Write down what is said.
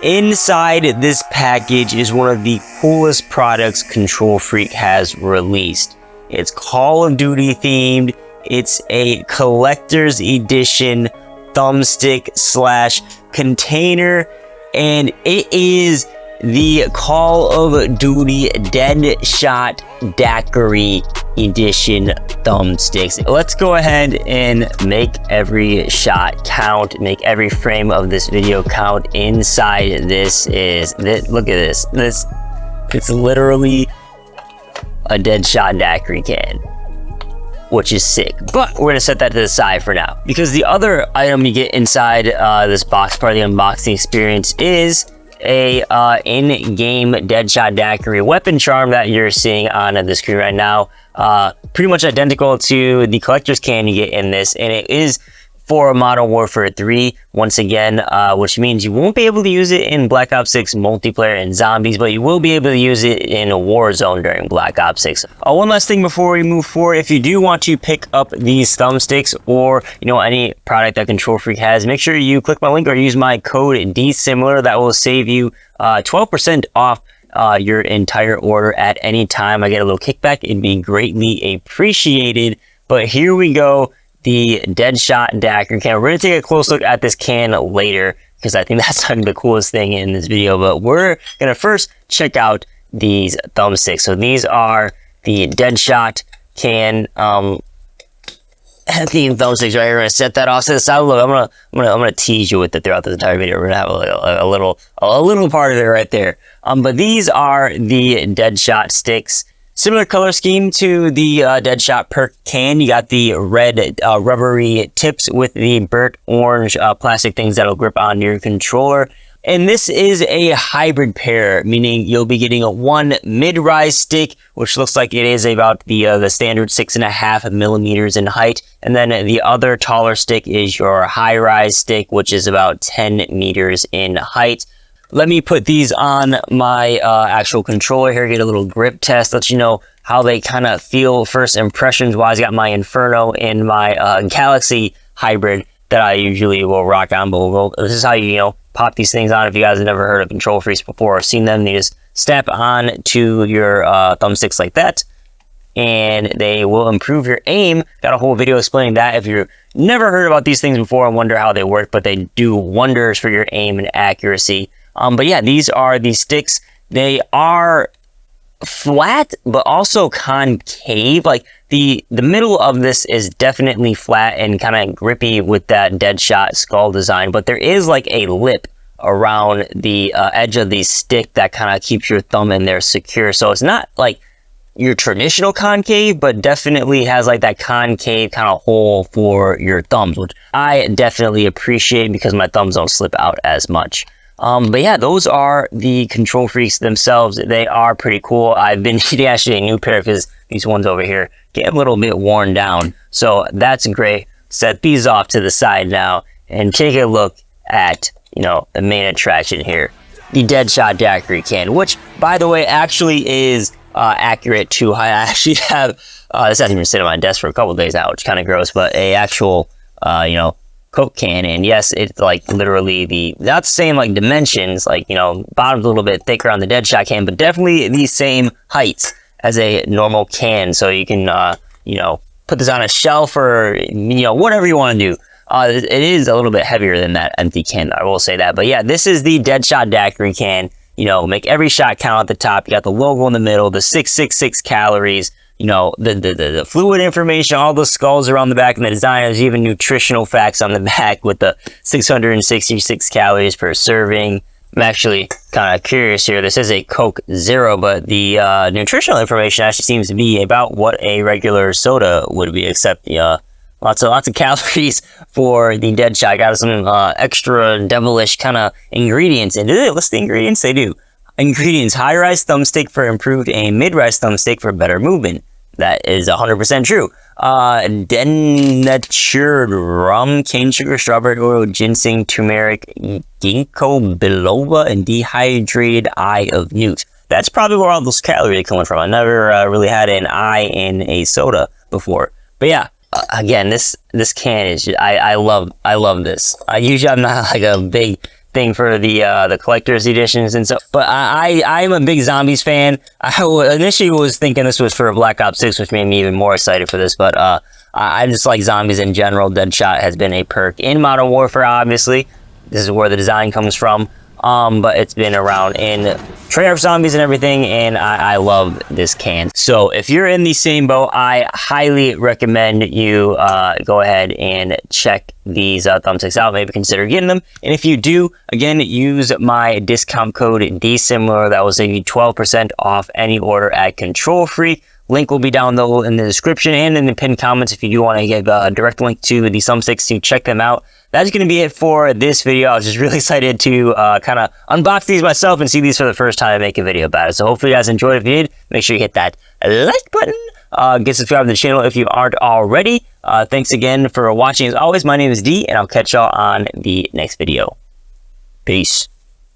Inside this package is one of the coolest products KontrolFreek has released. It's Call of Duty themed. It's a collector's edition thumbstick slash container, and it is the Call of Duty DEADSHOT Daqquiri edition thumbsticks. Let's go ahead and make every shot count, make every frame of this video count. Inside this is look at this. It's literally a DEADSHOT Daqquiri can, which is sick. But we're gonna set that to the side for now, because the other item you get inside this box, part of the unboxing experience, is a in-game DEADSHOT Daqquiri weapon charm that you're seeing on the screen right now. Pretty much identical to the collector's can you get in this, and it is for Modern Warfare 3 once again, which means you won't be able to use it in Black Ops 6 multiplayer and zombies, but you will be able to use it in Warzone during Black Ops 6. One last thing before we move forward: if you do want to pick up these thumbsticks, or any product that KontrolFreek has, make sure you click my link or use my code DeeSimilar. That will save you 12% off your entire order at any time. I get a little kickback. It'd be greatly appreciated. But here we go. The DEADSHOT Daqquiri can. We're going to take a close look at this can later, because I think that's like the coolest thing in this video. But we're going to first check out these thumbsticks. So these are the DEADSHOT can theme thumbsticks right here. We're going to set that off to the side. Look, I'm gonna tease you with it throughout this entire video. We're going to have a little part of it right there. But these are the DEADSHOT sticks. Similar color scheme to the DEADSHOT Perk Can. You got the red rubbery tips with the burnt orange plastic things that'll grip on your controller. And this is a hybrid pair, meaning you'll be getting one mid-rise stick, which looks like it is about the standard 6.5 millimeters in height. And then the other taller stick is your high-rise stick, which is about 10 meters in height. Let me put these on my actual controller here, get a little grip test, let you know how they kind of feel first impressions wise. I got my Inferno and my Galaxy hybrid that I usually will rock on, but this is how you pop these things on. If you guys have never heard of KontrolFreek before or seen them, you just snap on to your thumbsticks like that, and they will improve your aim. Got a whole video explaining that if you've never heard about these things before and wonder how they work, but they do wonders for your aim and accuracy. But yeah, these are the sticks. They are flat, but also concave. Like the middle of this is definitely flat and kind of grippy with that DEADSHOT skull design, but there is like a lip around the edge of the stick that kind of keeps your thumb in there secure. So it's not like your traditional concave, but definitely has like that concave kind of hole for your thumbs, which I definitely appreciate because my thumbs don't slip out as much. But yeah, those are the KontrolFreeks themselves. They are pretty cool. I've been needing actually a new pair because these ones over here get a little bit worn down. So that's great. Set these off to the side now and take a look at, the main attraction here. The DEADSHOT Daqquiri can, which, by the way, actually is accurate to I actually have, this hasn't even sitting on my desk for a couple days now, which is kind of gross, but a actual, Coke can, and yes, it's like literally not the same like dimensions, like bottom's a little bit thicker on the DEADSHOT can, but definitely the same heights as a normal can. So you can put this on a shelf or whatever you want to do. It is a little bit heavier than that empty can, I will say that. But yeah, this is the DEADSHOT Daqquiri can. Make every shot count at the top. You got the logo in the middle, the 666 calories. The fluid information, all the skulls around the back, and the design. There's even nutritional facts on the back with the 666 calories per serving. I'm actually kind of curious here. This is a Coke Zero, but the nutritional information actually seems to be about what a regular soda would be, except lots of calories for the DEADSHOT. Got some extra devilish kind of ingredients. And did they list the ingredients? They do. Ingredients: high-rise thumbstick for improved aim, mid-rise thumbstick for better movement. That is 100% true. Denatured rum, cane sugar, strawberry oil, ginseng, turmeric, ginkgo biloba, and dehydrated eye of newt. That's probably where all those calories are coming from. I never really had an eye in a soda before. But yeah, again, this can is just, I love this. Usually I'm not like a big thing for the collector's editions and stuff. But I'm a big zombies fan. I initially was thinking this was for Black Ops 6, which made me even more excited for this. But I just like zombies in general. DEADSHOT has been a perk in Modern Warfare, obviously. This is where the design comes from. But it's been around in Treyarch Zombies and everything, and I love this can. So if you're in the same boat, I highly recommend you go ahead and check these thumbsticks out. Maybe consider getting them. And if you do, again, use my discount code DeeSimilar. That will save you 12% off any order at KontrolFreek. Link will be down below in the description and in the pinned comments if you do want to give a direct link to the thumbsticks to check them out. That's going to be it for this video. I was just really excited to kind of unbox these myself and see these for the first time and make a video about it. So hopefully you guys enjoyed. If you did, make sure you hit that like button. Get subscribed to the channel if you aren't already. Thanks again for watching. As always, my name is D, and I'll catch y'all on the next video. Peace.